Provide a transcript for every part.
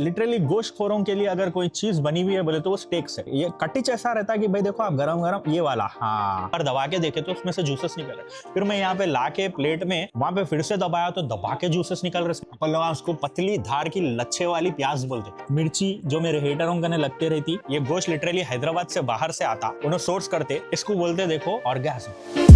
Literally गोश्तखोरों के लिए अगर कोई चीज बनी हुई है बोले तो वो स्टेक्स है। ये कटिच ऐसा रहता है कि भाई देखो आप गरम गरम ये वाला, हाँ, और दबा के देखे तो उसमें से जूसेस निकल रहे। फिर मैं यहाँ पे ला के प्लेट में वहां पे फिर से दबाया तो दबा के जूसेस निकल रहे। अपन लोग उसको पतली धार की लच्छे वाली प्याज बोलते। मिर्ची जो मेरे हेटरों का लगते रहती, ये गोश्त लिटरली हैदराबाद से बाहर से आता, उन्हें सोर्स करते, इसको बोलते देखो ऑर्गेज़म।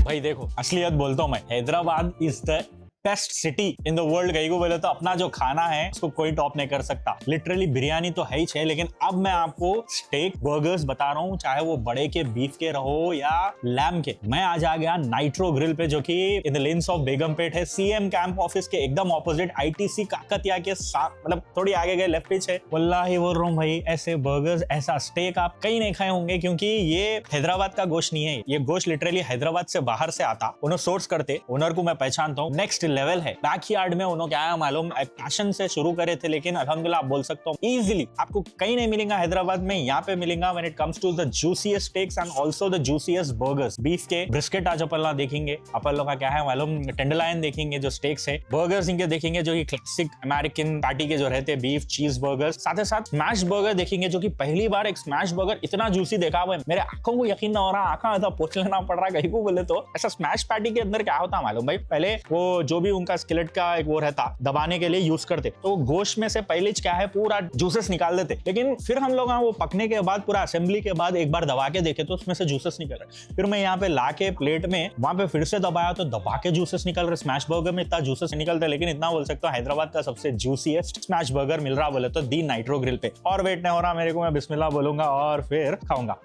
भाई देखो असलियत बोलता हूं मैं, Hyderabad is the best city in the world. कहीं को बोले तो अपना जो खाना है उसको कोई टॉप नहीं कर सकता। लिटरली बिरयानी तो है ही है, लेकिन अब मैं आपको स्टेक बर्गर्स बता रहा हूँ, चाहे वो बड़े के बीफ के रहो या लैम के। मैं आज आ गया नाइट्रो ग्रिल पे, जो कि in the lens of Begumpet है, सीएम कैंप ऑफिस के एकदम ऑपोजिट, आईटीसी काकतिया के साथ, मतलब थोड़ी आगे गए लेफ्ट पिच है। वल्लाही बोल रहा हूँ भाई, ऐसे बर्गर्स ऐसा स्टेक आप कहीं नहीं खाए होंगे, क्योंकि ये हैदराबाद का गोश्त नहीं है। ये गोश्त लिटरली हैदराबाद से बाहर से आता, उन्हें सोर्स करते, ओनर को मैं पहचानता हूँ, नेक्स्ट लेवल है। बैकयार्ड में उन्होंने क्या है मालूम, पैशन से शुरू करे थे, लेकिन अल्हम्दुलिल्लाह आप बोल सकते हो इजीली आपको कहीं नहीं मिलेगा हैदराबाद में, यहाँ पे मिलेगा when it comes to the juiciest steaks and also the juiciest burgers. Beef के ब्रिस्केट आज अपन देखेंगे, अपन लोग का क्या है मालूम, टेंडरलाइन देखेंगे जो स्टेक्स है, बर्गर्स इनके देखेंगे जो कि क्लासिक अमेरिकन पार्टी के जो रहते हैं, बीफ चीज बर्गर्स, साथ ही साथ स्मैश बर्गर देखेंगे, जो कि पहली बार एक स्मैश बर्गर इतना जूसी देखा हुआ है, मेरे आंखों को यकीन ना हो रहा, आंखा ऐसा पोंछ लेना पड़ रहा है कहीं को बोले तो। ऐसा स्मैश पैटी के अंदर क्या होता मालूम भाई, पहले वो जो भी उनका स्केलेट का एक वो रहता दबाने के लिए यूज करते, तो गोश्त में से पहले क्या है पूरा जूसेस निकाल देते, लेकिन फिर हम लोग वो पकने के बाद पूरा असेंबली के बाद एक बार दबा के देखे तो उसमें से जूसेस निकल रहे। फिर मैं यहाँ पे ला के प्लेट में वहां पे फिर से दबाया तो दबा के जूसेस निकल रहे। स्मैश बर्गर में इतना जूसेस निकलते, लेकिन इतना बोल सकता हूँ हैदराबाद का सबसे जूसीएस्ट स्मैश बर्गर मिल रहा बोले तो दी नाइट्रो ग्रिल पे। और वेट नहीं हो रहा मेरे को, मैं बिस्मिल्लाह बोलूंगा और फिर खाऊंगा।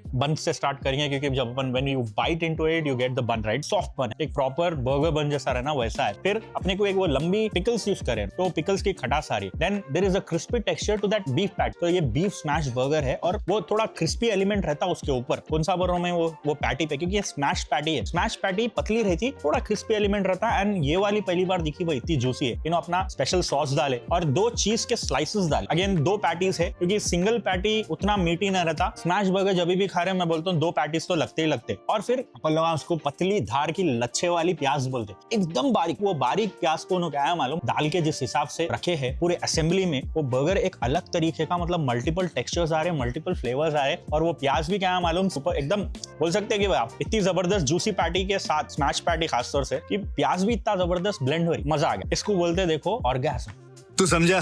बन से स्टार्ट करेंगे, क्योंकि जब when you bite into it you get the bun, right? Soft बन, एक प्रॉपर बर्गर बन जैसा रहना वैसा है। फिर अपने को एक वो लंबी पिकल्स यूज करें तो पिकल्स की खटास आ रही है। Then there is a crispy texture to that beef pat. तो ये बीफ स्मैश बर्गर है और वो थोड़ा क्रिस्पी एलिमेंट रहता है उसके ऊपर। कौन सा बोल रहा हूं मैं, वो पैटी पे, क्योंकि ये स्मैश पैटी है। स्मैश पैटी पतली रहती, थोड़ा क्रिस्पी एलिमेंट रहता है। एंड ये वाली पहली बार दिखी भाई इतनी जूसी है। अपना स्पेशल सॉस डाले और 2 चीज के स्लाइसेस डाले। अगेन 2 पैटीज है, क्योंकि सिंगल पैटी उतना मीठी नहीं रहता। स्मैश बर्गर जब भी खा रहे हैं मैं बोलता हूँ 2 पैटीज तो लगते ही लगते। और फिर अपन लोग उसको पतली धार की लच्छे वाली प्याज बोलते, एकदम बारीक। वो बारीक प्याज को क्या है मालूम, दाल के जिस हिसाब से रखे हैं पूरे असेंबली में, वो बर्गर एक अलग तरीके का, मतलब मल्टीपल टेक्सचर्स आ रहे, मल्टीपल फ्लेवर्स आ रहे। और वो प्याज भी क्या है मालूम, सुपर एकदम बोल सकते हैं कि भाई आप इतनी जबरदस्त जूसी पैटी के साथ, स्मैश पैटी खासतौर से, कि प्याज भी इतना जबरदस्त ब्लेंड हो रही, मजा आ गया। इसको बोलते देखो ऑर्गेज़म। तू समझा?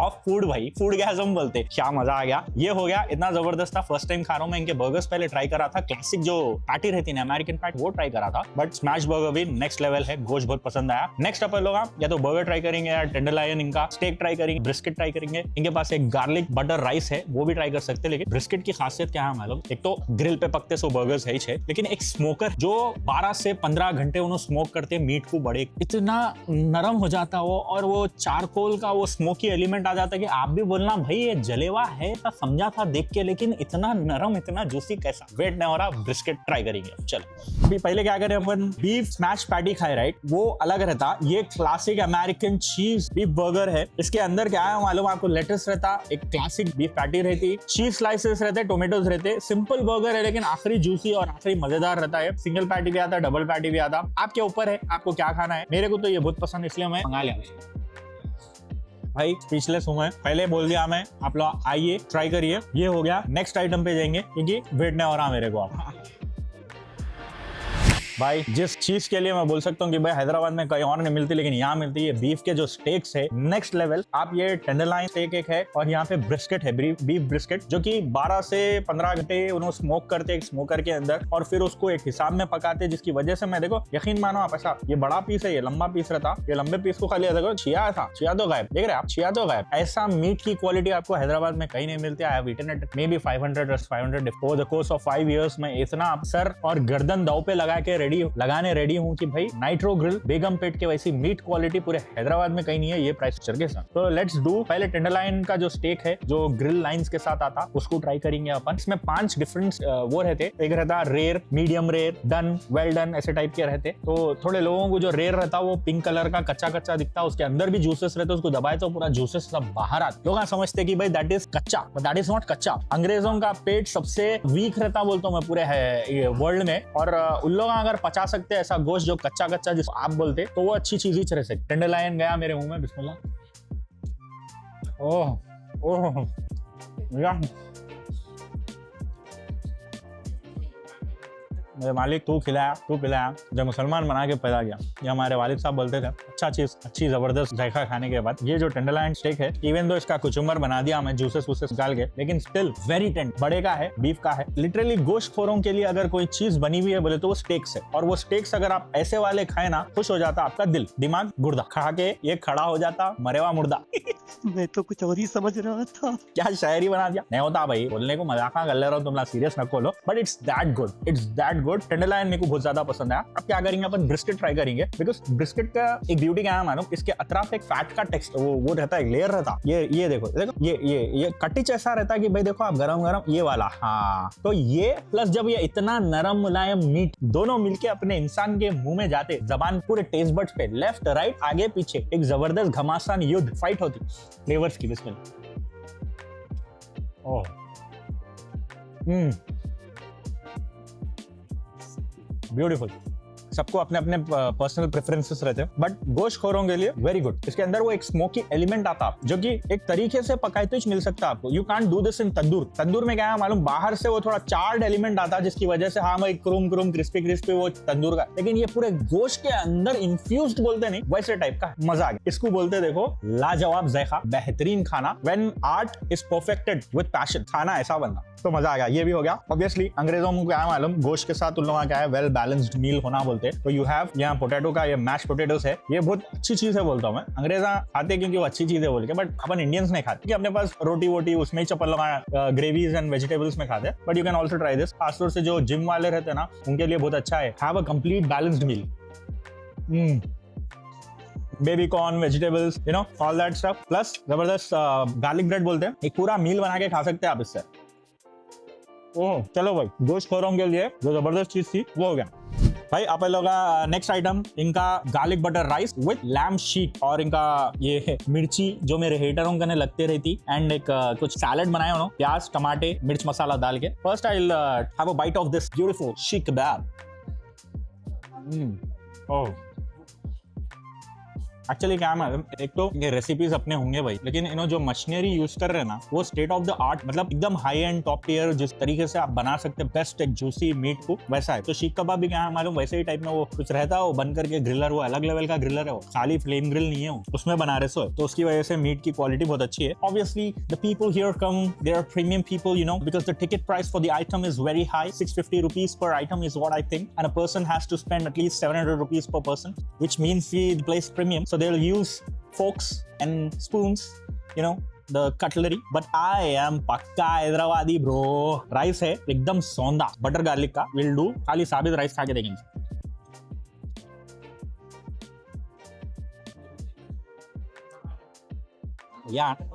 ऑफ फूड भाई, फूड गैज़म बोलते। क्या मजा आ गया, ये हो गया, इतना जबरदस्त था। फर्स्ट टाइम खा रहा हूं मैं इनके बर्गर्स। पहले ट्राई करा था क्लासिक जो पैटी रहती है अमेरिकन पैट, वो ट्राई करा था, बट स्मैश बर्गर भी नेक्स्ट लेवल है, गोश्त बहुत पसंद आया। नेक्स्ट अपन लोग या तो बर्गर ट्राई करेंगे या टेंडरलाइन इनका, स्टेक ट्राई करेंगे, ब्रिस्केट ट्राई करेंगे। इनके पास एक गार्लिक बटर राइस है, वो भी ट्राई कर सकते हैं। लेकिन ब्रिस्केट की खासियत क्या है मालूम, एक तो ग्रिल पे पकते सो बर्गर्स है ही, लेकिन एक स्मोकर जो 12 से 15 घंटे उन्होंने स्मोक करते मीट को, बड़े इतना नरम हो जाता वो, और वो चारकोल का वो स्मोकी एलिमेंट आ जाता है कि आप भी बोलना भाई ये जलेवा है, समझा था देख के, लेकिन इतना नरम इतना जूसी कैसा। वेट नहीं हो रहा, ब्रिस्केट ट्राई करेंगे। चलो अभी पहले क्या करें अपन, बीफ स्मैश पैटी खाए, राइट, वो अलग रहता। ये क्लासिक अमेरिकन चीज बीफ बर्गर है। इसके अंदर क्या है मालूम आपको, लेटस रहता, एक क्लासिक बीफ पैटी रहती, चीज स्लाइसेस रहते, टोमेटोज रहते। सिंपल बर्गर है, लेकिन आखिरी जूसी और आखिरी मजेदार रहता है। सिंगल पैटी भी आता, डबल पैटी भी आता, आपके ऊपर है आपको क्या खाना है। मेरे को तो ये बहुत पसंद, इसलिए मैं मंगा लिया भाई। पिछले समय पहले बोल दिया मैं, आप लोग आइए ट्राई करिए। ये हो गया, नेक्स्ट आइटम पे जाएंगे, क्योंकि वेट नहीं हो रहा मेरे को आप। भाई जिस चीज के लिए मैं बोल सकता हूँ कि भाई हैदराबाद में कहीं और नहीं मिलती, लेकिन यहाँ मिलती है, बीफ के जो स्टेक्स है नेक्स्ट लेवल। आप ये टेंडरलाइन स्टेक एक है, और यहाँ पे ब्रिस्केट है, बीफ ब्रिस्केट, जो कि 12 से 15 घंटे उन्होंने स्मोक करते एक स्मोकर के अंदर, और फिर उसको एक हिसाब में पकाते, जिसकी वजह से मैं देखो यकीन मानो आप, ऐसा ये बड़ा पीस है, ये लंबा पीस रहता, ये लंबे पीस को खाली देखो छिया था, छिया तो गायब, देख रहे आप, छिया तो गायब। ऐसा मीट की क्वालिटी आपको हैदराबाद में कहीं नहीं मिलती। I have eaten it maybe 500 or 500 over the course of 5 years। मैं इतना सर और गर्दन दाव पे लगा के रेडी रेडी लगाने रेडी हूँ कि भाई नाइट्रो ग्रिल बेगमपेट के वैसी मीट क्वालिटी पूरे हैदराबाद में कहीं नहीं है ये प्राइस स्ट्रक्चर के साथ। तो लेट्स डू, पहले टेंडरलाइन का जो स्टेक है जो ग्रिल लाइंस के साथ आता उसको ट्राई करेंगे अपन। इसमें 5 डिफरेंट वो रहते, एक रहता rare, medium rare, done, well done, ऐसे टाइप के रहते। तो थोड़े लोगों को जो रेयर रहता वो पिंक कलर का कच्चा कच्चा दिखता, उसके अंदर भी जूसेस रहते, उसको दबाए तो पूरा जूसेस सब बाहर आते। लोग समझते कि भाई दैट इज कच्चा, बट दैट इज नॉट कच्चा। अंग्रेजों का पेट सबसे वीक रहता बोलता हूँ मैं पूरे है वर्ल्ड में, और उन लोग अगर पचा सकते ऐसा गोश्त जो कच्चा कच्चा जिसको आप बोलते तो वो अच्छी चीज ही रह सकती। टेंडरलाइन गया मेरे मुंह में, बिस्मिल्लाह। ओह ओह या मेरे मालिक तू खिलाया जब मुसलमान बना के पैदा किया। ये हमारे वालिद साहब बोलते थे, अच्छा चीज अच्छी जबरदस्त जायका खाने के बाद ये जो टेंडरलाइन स्टेक है, इवन दो इसका कुचुम्बर बना दिया मैं जूसेस वूसेस डाल के, लेकिन स्टिल वेरी टेंड। बड़े का है, बीफ का है। लिटरली गोश्तखोरों के लिए अगर कोई चीज बनी हुई है बोले तो वो स्टेक्स है, और वो स्टेक्स अगर आप ऐसे वाले खाए ना, खुश हो जाता आपका दिल, दिमाग, गुर्दा। खा के ये खड़ा हो जाता मरेवा मुर्दा। मैं तो कुछ और ही समझ रहा था। क्या शायरी बना दिया। नहीं होता भाई, बोलने को मजाक कर ले रहा हूँ, तुम सीरियस न खोलो, but it's that good, it's that good. Tenderloin मेरे को बहुत ज्यादा पसंद आया। अब क्या करेंगे अपन, ब्रिस्केट ट्राई करेंगे, बिकॉज ब्रिस्केट का एक ब्यूटी क्या है मालूम, इसके अतराफ एक फैट का टेक्स्ट वो रहता है, लेयर रहता। ये देखो ये कटिच ऐसा रहता है कि भाई देखो आप गरम ये वाला, हाँ। तो ये प्लस जब ये इतना नरम मुलायम मीट दोनों मिलके अपने इंसान के मुंह में जाते, जबान पूरे टेस्ट बड्स पे लेफ्ट राइट आगे पीछे एक जबरदस्त घमासान युद्ध फाइट होती फ्लेवर्स की। बिस्मिल्लाह। Oh beautiful. सबको अपने अपने पर्सनल प्रेफरेंसेस रहते हैं, बट गोश्तखोरों के लिए वेरी गुड। इसके अंदर वो एक स्मोकी एलिमेंट आता जो कि एक तरीके से पकाए तो मिल सकता है आपको। You can't do this in tandoor में क्या है मालूम, बाहर से वो थोड़ा चार्ड एलिमेंट आता जिसकी वजह से हाँ भाई क्रूम क्रिस्पी वो तंदूर का, लेकिन ये पूरे गोश्त के अंदर इन्फ्यूज्ड बोलते नहीं, वैसे टाइप का मजा आ गया। इसको बोलते देखो लाजवाब जायका, बेहतरीन खाना। When art is perfected with passion, खाना ऐसा बनना तो मजा आ गया। ये भी हो गया। ऑब्वियसली अंग्रेजों को क्या मालूम, गोश्त के साथ उन लोगों का क्या है, वेल बैलेंस्ड मील होना बोलते। तो यू हैव यहाँ पोटैटो का ये मैश पोटैटोस है, ये बहुत अच्छी चीज है बोलता हूँ मैं। अंग्रेजा खाते क्योंकि वो अच्छी चीज है बोल के, बट अपन इंडियंस नहीं खाते क्योंकि अपने पास रोटी वोटी उसमें चप्पल लगा ग्रेवीज एंड वेजिटेबल्स में खाते हैं। But you can also try this, खासतौर से जो जिम वाले रहते हैं ना उनके लिए बहुत अच्छा है। Have a complete balanced meal, baby corn, vegetables, you know all that stuff, plus जबरदस्त गार्लिक ब्रेड बोलते हैं। एक पूरा मील बना के खा सकते हैं आप इससे। ओह चलो भाई, गोश्तखोरों के लिए जो जबरदस्त चीज थी वो हो गया भाई। आप लोग का नेक्स्ट आइटम इनका garlic butter rice with lamb sheet, और इनका ये मिर्ची जो मेरे हेटरों के लगते रहती, एंड एक कुछ सैलेड बनाया उन्होंने, प्याज टमाटे मिर्च मसाला डाल के। First I will have a bite of this beautiful seekh kebab. Oh actually क्या है, एक तो ये रेसिपीज अपने होंगे भाई, लेकिन इन्होंने जो मशीनरी यूज कर रहे हैं ना वो स्टेट ऑफ द आर्ट, मतलब एकदम हाई एंड टॉप टियर, जिस तरीके से आप बना सकते हैं बेस्ट एक जूसी मीट को वैसा है। तो शीख कबाब भी क्या है मालूम, वैसे ही टाइप में वो कुछ रहता है, वो बन करके ग्रिलर, वो अलग लेवल का ग्रिलर है, वो खाली फ्लेम ग्रिल नहीं है, वो उसमें बना रहे सो, तो उसकी वजह से मीट की क्वालिटी बहुत अच्छी है। Obviously the people here come, they are premium people, you know, because the ticket price for the item is very high, 650 rupees per item is what I think, and a person has to spend at least 700 rupees per person, which means the place premium, so they'll use forks and spoons, you know, the cutlery. But I am पक्का Hyderabadi bro। Rice है एकदम सौंदा, butter garlic का will do। खाली साबित rice खा के देखेंगे यार।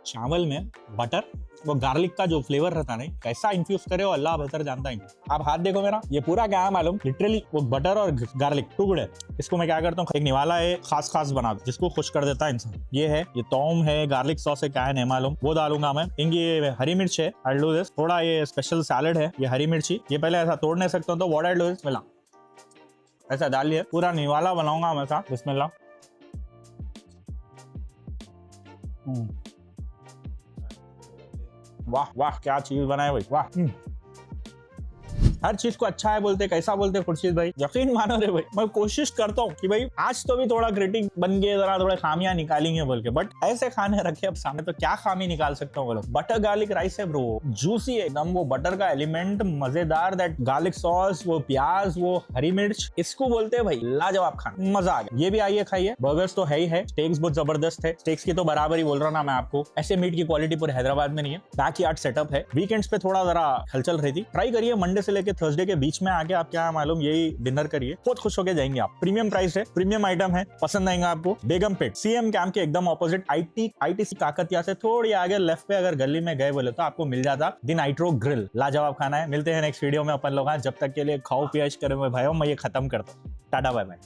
चावल में बटर, वो गार्लिक का जो फ्लेवर रहता है कैसा इन्फ्यूज करे हो अल्लाह बेहतर जानता है। आप हाथ देखो मेरा, ये पूरा क्या है मालूम, लिटरली वो बटर और गार्लिक टुकड़े। इसको मैं क्या करता हूँ, एक निवाला है खास बना दो जिसको खुश कर देता है इंसान। ये है, ये तोम है, गार्लिक सॉस है, क्या है नहीं मालूम, वो डालूंगा मैं। इनकी ये हरी मिर्च है, आई डू दिस। थोड़ा ये स्पेशल सैलेड है, ये हरी मिर्ची, ये पहले ऐसा तोड़ नहीं सकता हूँ तो व्हाट आई डू दिस, मिला ऐसा डाल लिया, पूरा निवाला बनाऊंगा मैं ऐसा। बिस्मिल्लाह। वाह वाह क्या चीज बनाए भाई, वाह। हर चीज को अच्छा है बोलते, कैसा बोलते खुर्शीद भाई, यकीन मानो रे भाई। मैं कोशिश करता हूँ कि भाई आज तो भी थोड़ा क्रिटिक बन गए, जरा थोड़ा खामियां निकालेंगे बोल के, बट ऐसे खाने रखे अब सामने तो क्या खामी निकाल सकता हूँ बोलो। बटर गार्लिक राइस है ब्रो, जूसी एकदम, वो बटर का एलिमेंट मजेदार, दैट गार्लिक सॉस, वो प्याज, वो हरी मिर्च, इसको बोलते हैं भाई लाजवाब खाना, मजा आ गया। ये भी आइए खाइए। बर्गर्स तो है ही है, स्टेक्स बहुत जबरदस्त है, स्टेक्स की तो बराबर ही बोल रहा ना मैं आपको। ऐसे मीट की क्वालिटी पूरे हैदराबाद में नहीं है, बैकयार्ड सेटअप है। वीकेंड्स पे थोड़ा जरा हलचल रहती, ट्राई करिए। मंडे से लेकर थर्सडे के बीच में आके आप क्या मालूम यही डिनर करिए, बहुत खुश होके जाएंगे आप। प्रीमियम प्राइस है, प्रीमियम आइटम है, पसंद आएगा आपको। बेगम पेट सीएम कैंप के एकदम ऑपोजिट आईटीसी काकतिया से थोड़ी आगे लेफ्ट पे अगर गली में गए बोले तो आपको मिल जाता दी नाइट्रो ग्रिल। लाजवाब खाना है। मिलते हैं नेक्स्ट वीडियो में अपन लोग। जब तक के लिए खाओ पियाश करें भाइयों, मैं ये खत्म करता हूँ। Tata bye bye.